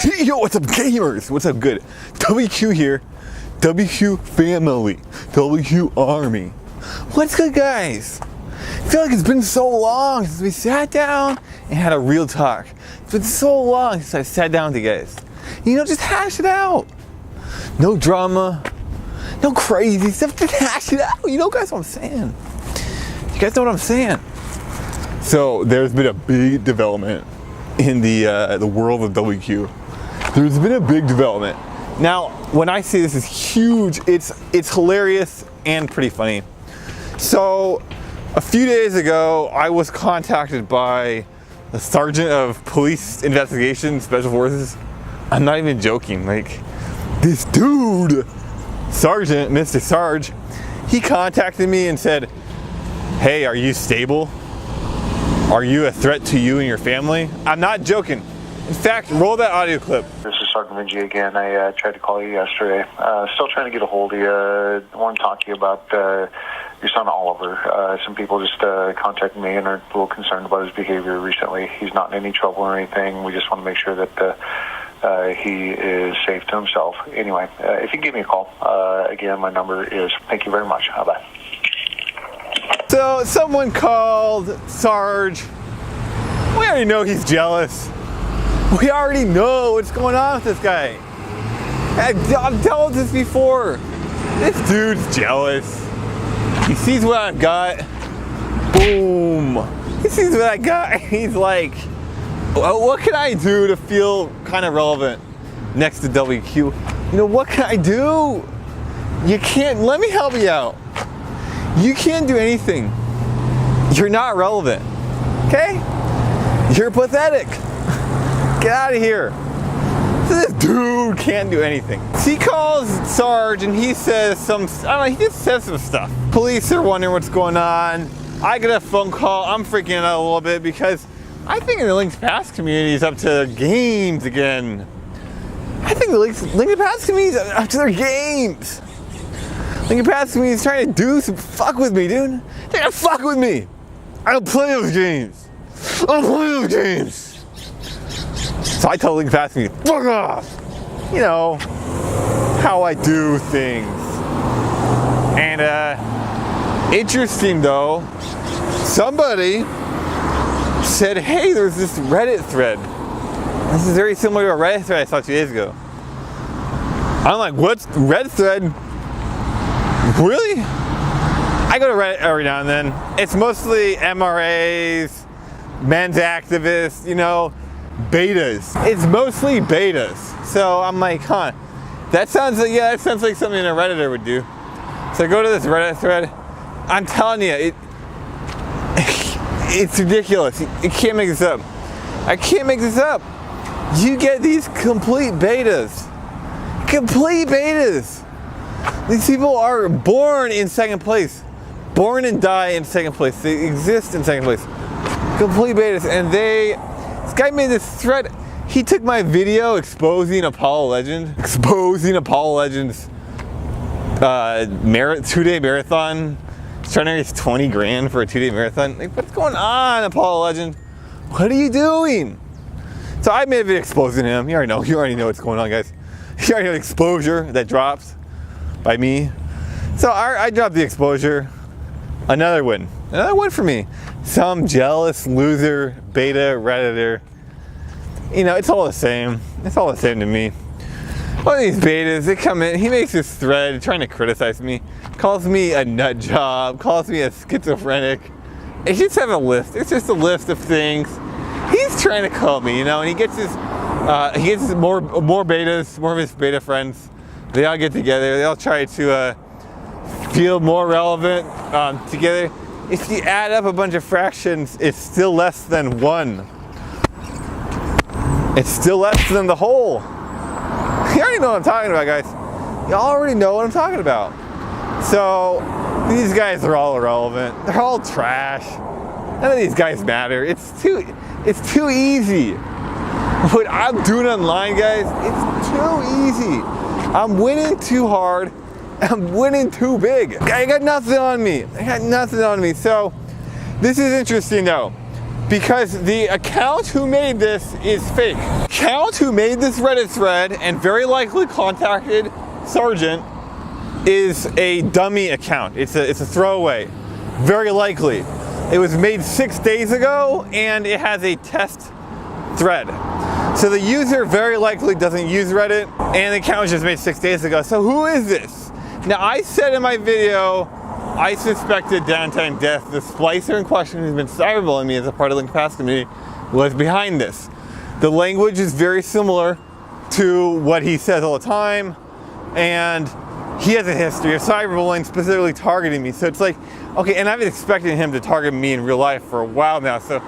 Yo, what's up, gamers? What's up, good? WQ here. WQ family. WQ army. What's good, guys? I feel like it's been so long since we sat down and had a real talk. It's been so long since I sat down with you guys. You know, just hash it out. No drama. No crazy stuff. Just hash it out. You know, guys, what I'm saying. You guys know what I'm saying. So there's been a big development in the world of WQ. There's been a big development. Now, when I say this is huge, it's hilarious and pretty funny. So, a few days ago, I was contacted by the Sergeant of Police Investigation Special Forces. I'm not even joking. Like, this dude, Sergeant, Mr. Sarge, he contacted me and said, "Hey, are you stable? Are you a threat to you and your family?" I'm not joking. In fact, roll that audio clip. This is Sergeant Vinci again. I tried to call you yesterday. Still trying to get a hold of you. I want to talk to you about your son Oliver. Some people just contacted me and are a little concerned about his behavior recently. He's not in any trouble or anything. We just want to make sure that he is safe to himself. Anyway, if you can give me a call, again, my number is, thank you very much. Bye. So someone called Sarge. We already know he's jealous. We already know what's going on with this guy. I've dealt with this before. This dude's jealous. He sees what I've got. Boom. He sees what I got. He's like, what can I do to feel kind of relevant next to WQ? You know, what can I do? You can't, let me help you out. You can't do anything. You're not relevant. Okay? You're pathetic. Get out of here. This dude can't do anything. He calls Sarge and he says he just says some stuff. Police are wondering what's going on. I get a phone call. I'm freaking out a little bit because I think the Links Pass community is up to games again. I think the Links Pass community is up to their games. Links Pass community is trying to do some fuck with me, dude. They're gonna fuck with me. I don't play those games. I don't play those games. So I tell Links Pass community, fuck off. You know, how I do things. And interesting though, somebody said, hey, there's this Reddit thread. This is very similar to a Reddit thread I saw 2 days ago. I'm like, what's Reddit thread? Really? I go to Reddit every now and then. It's mostly MRAs, men's activists, you know, betas. It's mostly betas. So I'm like, huh, that sounds like something a Redditor would do. So I go to this Reddit thread. I'm telling you, it's ridiculous. You can't make this up. I can't make this up. You get these complete betas. Complete betas. These people are born in second place. Born and die in second place. They exist in second place. Complete betas. And this guy made this thread. He took my video exposing Apollo Legend. Exposing Apollo Legend's 2-day marathon. He's trying to raise 20 grand for a 2-day marathon. Like, what's going on, Apollo Legend? What are you doing? So I made a video exposing him. You already know what's going on, guys. You already know the exposure that drops by me. So I dropped the exposure. Another win for me. Some jealous loser beta Redditor. You know, it's all the same. It's all the same to me. One of these betas, they come in, he makes this thread trying to criticize me, calls me a nut job, calls me a schizophrenic. It just have a list. It's just a list of things he's trying to call me, you know, and he gets more betas, more of his beta friends. They all get together. They all try to feel more relevant together. If you add up a bunch of fractions, it's still less than 1. It's still less than the whole. You already know what I'm talking about, guys. You already know what I'm talking about. So these guys are all irrelevant. They're all trash. None of these guys matter. It's too easy. What I'm doing online, guys, it's too easy. I'm winning too hard. I'm winning too big. I got nothing on me. So this is interesting though. because the account who made this is fake. Account who made this Reddit thread and very likely contacted Sergeant is a dummy account. It's a throwaway, very likely. It was made 6 days ago and it has a test thread. So the user very likely doesn't use Reddit and the account was just made 6 days ago. So who is this? Now I said in my video, I suspected Downtime Death, the splicer in question who's been cyberbullying me as a part of the Link Pass community, was behind this. The language is very similar to what he says all the time, and he has a history of cyberbullying, specifically targeting me. So it's like, okay, and I've been expecting him to target me in real life for a while now, so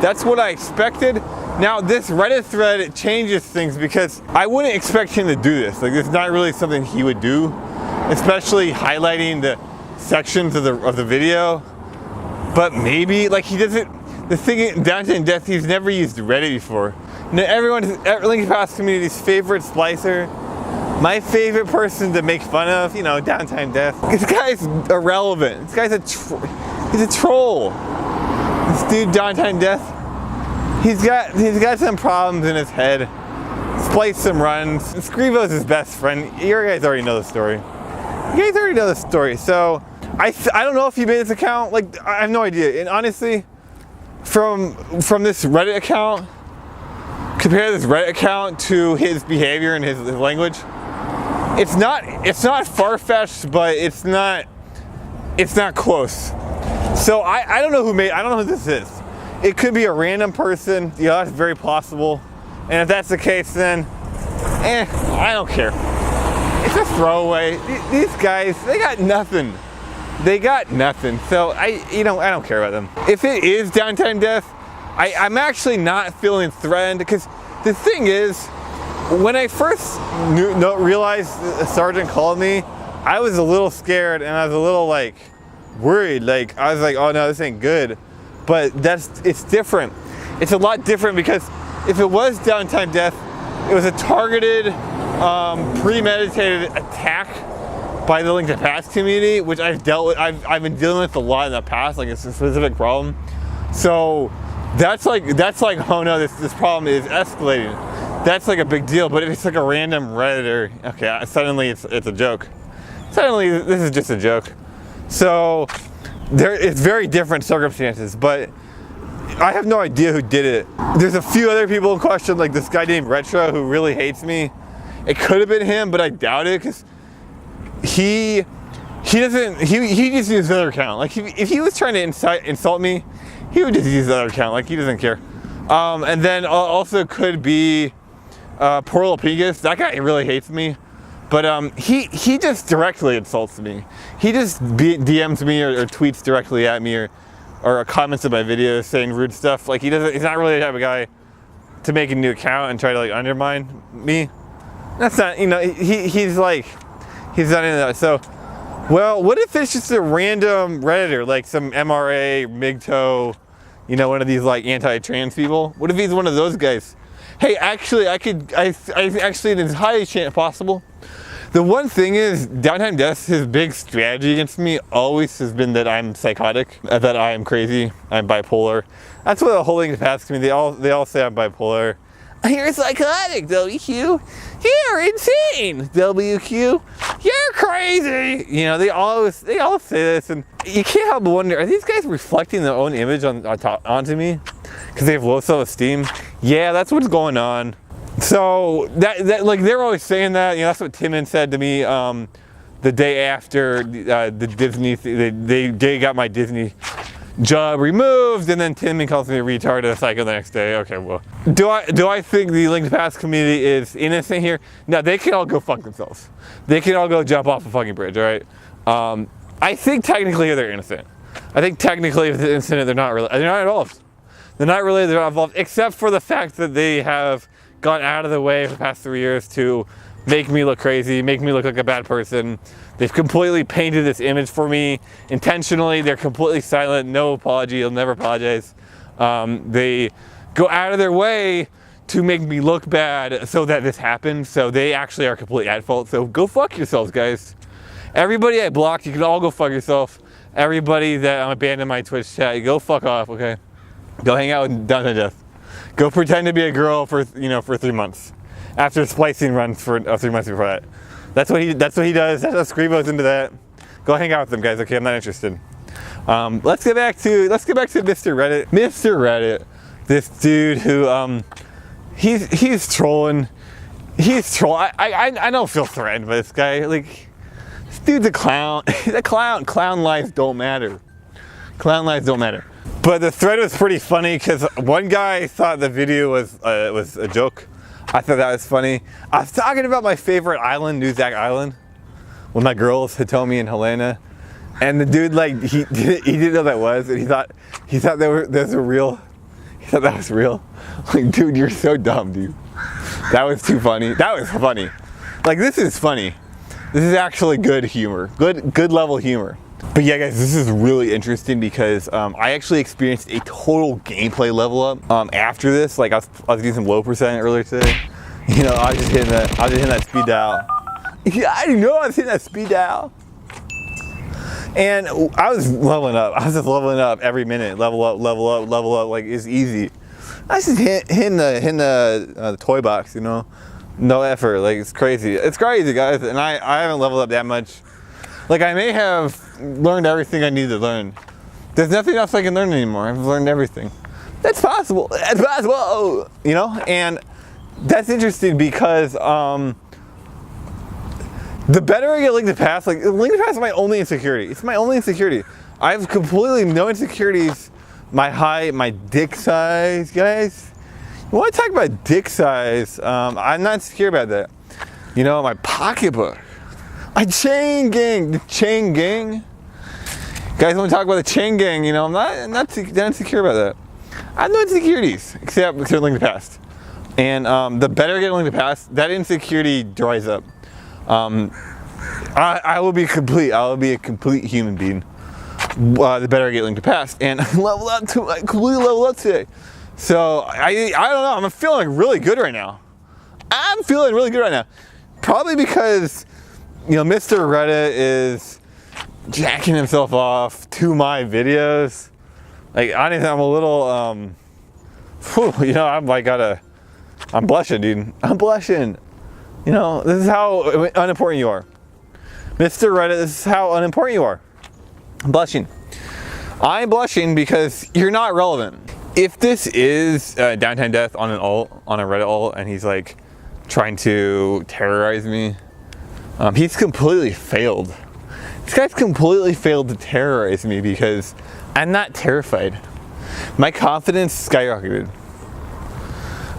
that's what I expected. Now this Reddit thread, it changes things because I wouldn't expect him to do this. Like, it's not really something he would do, especially highlighting the sections of the video. But maybe, like, he doesn't, the thing, Downtime Death, he's never used Reddit before. Now, Link Pass community's favorite splicer, my favorite person to make fun of, you know, Downtime Death. This guy's irrelevant. This guy's he's a troll. This dude, Downtime Death, he's got some problems in his head. He's played some runs. Scrivo's his best friend. You guys already know the story. You guys already know the story. So I don't know if he made this account. Like, I have no idea. And honestly, from this Reddit account, compare this Reddit account to his behavior and his language. It's not far-fetched, but it's not close. So I don't know who this is. It could be a random person. You know, that's very possible. And if that's the case, then I don't care. It's a throwaway. These guys, they got nothing. They got nothing. So I don't care about them. If it is Downtime Death, I'm actually not feeling threatened, because the thing is, when I first realized the sergeant called me, I was a little scared and I was a little like worried. Like, I was like, oh no, this ain't good. But it's different. It's a lot different, because if it was Downtime Death, it was a targeted, premeditated attack by the Link to Pass community, which I've dealt with. I've been dealing with a lot in the past. Like, it's a specific problem. So that's like, oh no, this problem is escalating. That's like a big deal. But if it's like a random Redditor, okay, suddenly it's a joke. Suddenly this is just a joke. So it's very different circumstances, but I have no idea who did it. There's a few other people in question, like this guy named Retro who really hates me. It could have been him, but I doubt it, because he just used another account. Like, if he was trying to insult me, he would just use the other account. Like, he doesn't care. And then also could be Portal Pigus. That guy really hates me. But he just directly insults me. He just DMs me or tweets directly at me or comments in my videos saying rude stuff. Like, he's not really the type of guy to make a new account and try to like undermine me. That's not, you know, he's not into that. So, well, what if it's just a random Redditor, like some MRA, MGTOW, you know, one of these like anti-trans people? What if he's one of those guys? Hey, actually, I actually, it's highly possible. The one thing is, Downtime Death, his big strategy against me always has been that I'm psychotic, that I am crazy, I'm bipolar. That's what the whole Link to Pass community, they all say I'm bipolar. You're psychotic, WQ. You're insane, WQ. You're crazy. You know, they all say this, and you can't help but wonder, are these guys reflecting their own image onto me? Because they have low self-esteem? Yeah, that's what's going on. So that like, they're always saying that. You know, that's what Timon said to me the day after the Disney. They got my Disney job removed, and then Timon calls me a retard and a psycho the next day. Okay, well, do I think the Link to Pass community is innocent here? No, they can all go fuck themselves. They can all go jump off a fucking bridge. All right. I think technically they're innocent. I think technically if they're innocent, they're not involved. They're not involved, except for the fact that they have gone out of the way for the past 3 years to make me look crazy, make me look like a bad person. They've completely painted this image for me intentionally. They're completely silent, no apology, they'll never apologize. They go out of their way to make me look bad so that this happens. So they actually are completely at fault. So go fuck yourselves, guys. Everybody I blocked, you can all go fuck yourself. Everybody that I'm abandoning my Twitch chat, you go fuck off, okay? Go hang out with Downtown Death. Go pretend to be a girl for 3 months. After splicing runs for 3 months before that. That's what he does. That's how Scribo's into that. Go hang out with them, guys. Okay, I'm not interested. Let's get back to Mr. Reddit. Mr. Reddit, this dude who he's trolling. He's trolling. I don't feel threatened by this guy. Like, this dude's a clown. He's a clown. Clown lives don't matter. Clown lives don't matter. But the thread was pretty funny because one guy thought the video was a joke. I thought that was funny. I was talking about my favorite island, Nuzak Island, with my girls, Hitomi and Helena, and the dude, like, he didn't know that was, and he thought that was real. Like, dude, you're so dumb, dude. That was too funny. That was funny. Like, this is funny. This is actually good humor. Good level humor. But yeah, guys, this is really interesting because I actually experienced a total gameplay level up after this. Like, I was doing some low percent earlier today. You know, I was just hitting that speed dial. Yeah, I know I was hitting that speed dial. And I was leveling up. I was just leveling up every minute. Level up, level up, level up. Like, it's easy. I was just hitting the toy box, you know. No effort. Like, it's crazy. It's crazy, guys. And I haven't leveled up that much. Like, I may have learned everything I need to learn. There's nothing else I can learn anymore. I've learned everything. That's possible. That's possible. You know? And that's interesting because the better I get Link to Pass, like, Link to Pass is my only insecurity. It's my only insecurity. I have completely no insecurities. My height, my dick size, guys. You want to talk about dick size? I'm not insecure about that. You know, my pocketbook. My chain gang, the chain gang. Guys, want to talk about the chain gang? You know, I'm not insecure about that. I have no insecurities except Link to Pass. And the better I get Link to Pass, that insecurity dries up. I will be complete. I will be a complete human being. The better I get Link to Pass, and level up to completely level up today. So I don't know. I'm feeling really good right now. I'm feeling really good right now. Probably because, you know, Mr. Reddit is jacking himself off to my videos. Like, honestly, I'm a little, you know, I'm blushing, dude. I'm blushing. You know, this is how unimportant you are. Mr. Reddit, this is how unimportant you are. I'm blushing. I'm blushing because you're not relevant. If this is Downtown Death on a Reddit ult, and he's like trying to terrorize me, he's completely failed. This guy's completely failed to terrorize me because I'm not terrified. My confidence skyrocketed.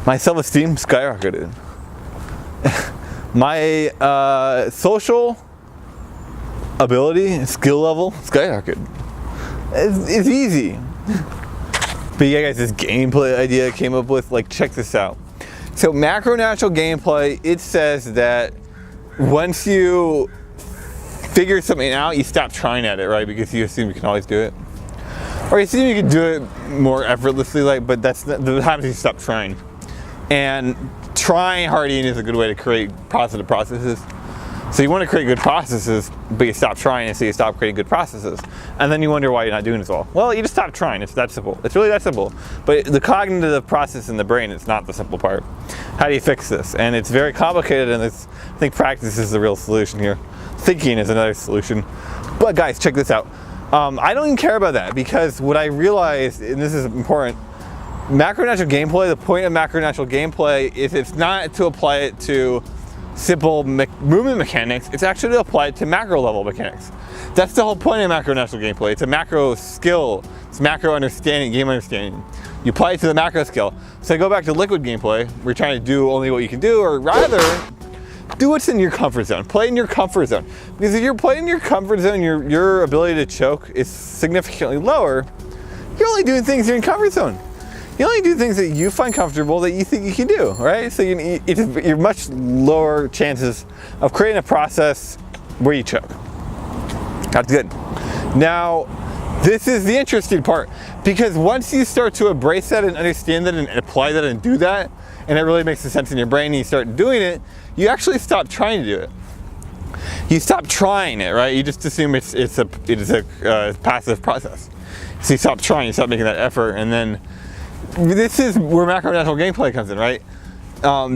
My self-esteem skyrocketed. My social ability, skill level skyrocketed. It's easy. But yeah, guys, this gameplay idea I came up with, like, check this out. So macro natural gameplay, it says that once you figure something out, you stop trying at it, right? Because you assume you can always do it. Or you assume you can do it more effortlessly, like, but that's the times you stop trying. And trying harding is a good way to create positive processes. So you want to create good processes, but you stop trying, and so you stop creating good processes. And then you wonder why you're not doing this all. Well, you just stop trying. It's that simple. It's really that simple. But the cognitive process in the brain is not the simple part. How do you fix this? And it's very complicated, and I think practice is the real solution here. Thinking is another solution. But guys, check this out. I don't even care about that, because what I realized, and this is important, macro-natural gameplay, the point of macro-natural gameplay is it's not to apply it to simple movement mechanics, it's actually to apply it to macro level mechanics. That's the whole point of macro-natural gameplay. It's a macro skill, it's macro understanding, game understanding. You apply it to the macro skill. So I go back to liquid gameplay, where you're trying to do only what you can do, or rather, do what's in your comfort zone. Play in your comfort zone. Because if you're playing in your comfort zone, your ability to choke is significantly lower. You're only doing things in your comfort zone. You only do things that you find comfortable that you think you can do, right? So you're much lower chances of creating a process where you choke. That's good. Now, this is the interesting part, because once you start to embrace that and understand that and apply that and do that, and it really makes sense in your brain and you start doing it, you actually stop trying to do it. You stop trying it, right? You just assume it is a passive process. So you stop trying, you stop making that effort, and then this is where macro-natural gameplay comes in, right?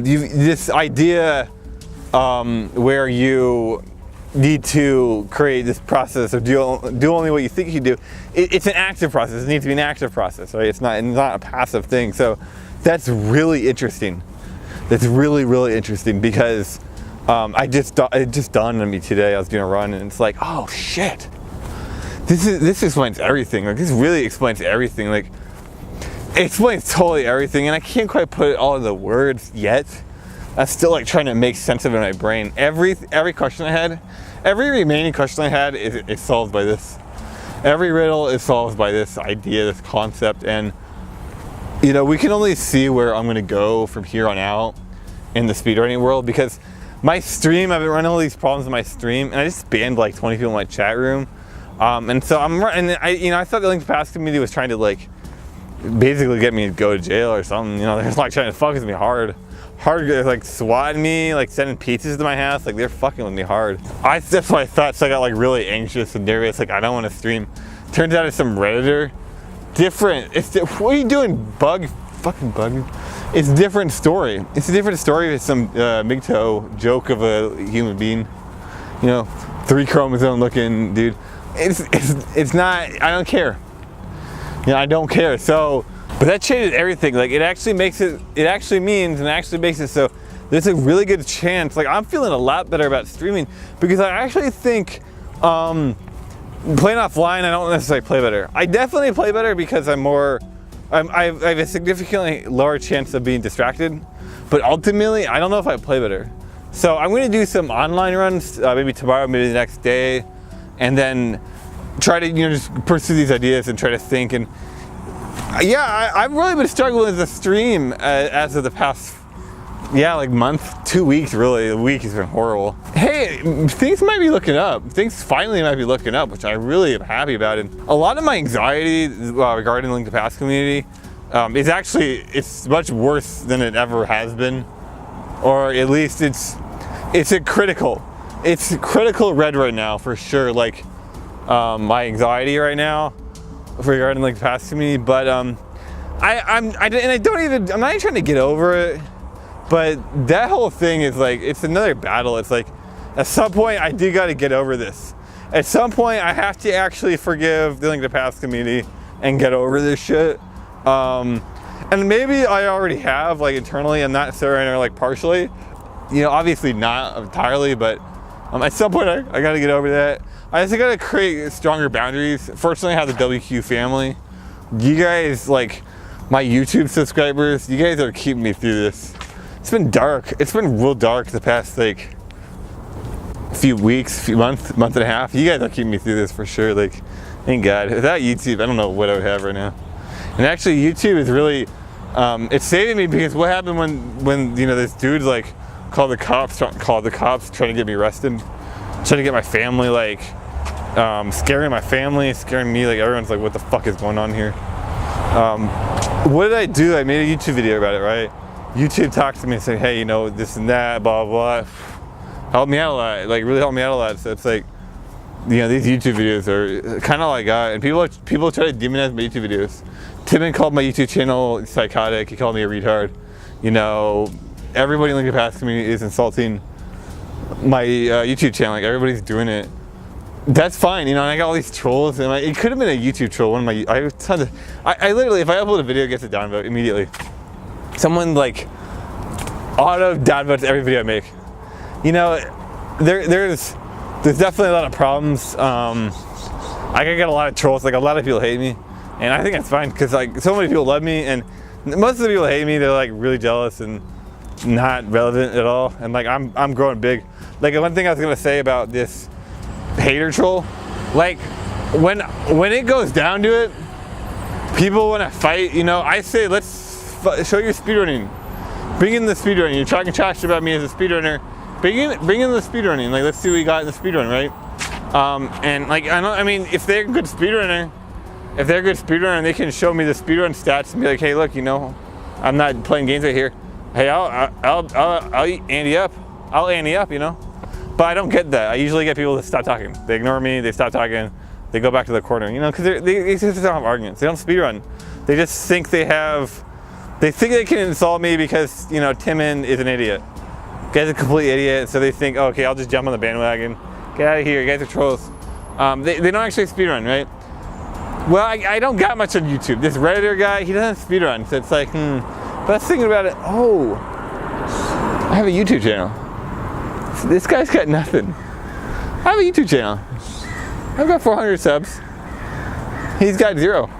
This idea where you need to create this process or do only what you think you do. It's an active process. It needs to be an active process, right? It's not a passive thing. So that's really interesting. That's really, really interesting because it just dawned on me today. I was doing a run and it's like, oh shit, this explains everything. Like, this really explains everything. Like, it explains totally everything, and I can't quite put it all into words yet. I'm still like trying to make sense of it in my brain. Every question I had, every remaining question I had is solved by this. Every riddle is solved by this idea, this concept, and you know, we can only see where I'm gonna go from here on out in the speedrunning world, because my stream, I've been running all these problems in my stream, and I just banned like 20 people in my chat room, and so I thought the Link to Past community was trying to like basically get me to go to jail or something. You know, they're like trying to fuck with me hard, like swatting me, like sending pizzas to my house. Like, they're fucking with me hard. That's what I thought. So I got like really anxious and nervous. Like, I don't want to stream. Turns out it's some Redditor. Different. What are you doing, bug? Fucking bug. It's a different story. It's a different story with some MGTOW joke of a human being. You know, 3 chromosome looking dude. It's not. I don't care. You know, I don't care. So, but that changes everything. Like, it actually makes it so there's a really good chance. Like, I'm feeling a lot better about streaming because I actually think playing offline, I don't necessarily play better. I definitely play better because I have a significantly lower chance of being distracted. But ultimately, I don't know if I play better. So I'm going to do some online runs, maybe tomorrow, maybe the next day, and then try to, you know, just pursue these ideas and try to think. And yeah, I've really been struggling with the stream as of the past, like month, 2 weeks really. The week has been horrible. Hey, things might be looking up. Things finally might be looking up, which I really am happy about. And a lot of my anxiety regarding the Link to Past community it's much worse than it ever has been, or at least it's critical red right now for sure. Like, my anxiety right now regarding like the past community, but I'm not even trying to get over it, but that whole thing is like, it's another battle. It's like, at some point I do got to get over this. At some point I have to actually forgive the Link to Past community and get over this shit. And maybe I already have, like, internally. I'm not certain, or like partially, you know, obviously not entirely, but at some point I got to get over that. I just got to create stronger boundaries. Fortunately, I have the WQ family. You guys, like my YouTube subscribers, you guys are keeping me through this. It's been dark. It's been real dark the past like few weeks, month and a half. You guys are keeping me through this for sure. Like, thank God. Without YouTube, I don't know what I would have right now. And actually, YouTube is really, it's saving me, because what happened when you know, this dude like called the cops trying to get me arrested, trying to get my family, like scaring my family, scaring me. Like, everyone's like, what the fuck is going on here? What did I do? I made a YouTube video about it, right? YouTube talked to me and said, hey, you know, this and that, blah, blah, blah. Helped me out a lot, like really helped me out a lot. So it's like, you know, these YouTube videos are kind of like, and people try to demonize my YouTube videos. Timon called my YouTube channel psychotic. He called me a retard. You know, everybody in the past community is insulting my YouTube channel. Like, everybody's doing it. That's fine, you know. And I got all these trolls, and it could have been a YouTube troll. I literally, if I upload a video, it gets a downvote immediately. Someone like auto downvotes every video I make. You know, there's definitely a lot of problems. I get a lot of trolls. Like, a lot of people hate me, and I think that's fine, because like so many people love me, and most of the people hate me. They're like really jealous and not relevant at all. And like, I'm growing big. Like, one thing I was gonna say about this hater troll, like when it goes down to it, people want to fight. You know, I say, let's show your speedrunning. Bring in the speedrunning. You're talking trash about me as a speedrunner. Bring in the speedrunning. Like, let's see what you got in the speedrun, right? And like, I mean, if they're a good speedrunner, they can show me the speedrun stats and be like, hey, look, you know, I'm not playing games right here. Hey, I'll ante up. I'll ante up, you know. But I don't get that. I usually get people to stop talking. They ignore me. They stop talking. They go back to the corner, you know, because they just don't have arguments. They don't speedrun. They just think they think they can insult me because, you know, Timon is an idiot. Guy's a complete idiot, so they think, oh, okay, I'll just jump on the bandwagon. Get out of here, you guys are trolls. They don't actually speedrun, right? Well, I don't got much on YouTube. This Redditor guy, he doesn't speedrun, so it's like, But I was thinking about it, oh, I have a YouTube channel. This guy's got nothing. I have a YouTube channel. I've got 400 subs. He's got 0.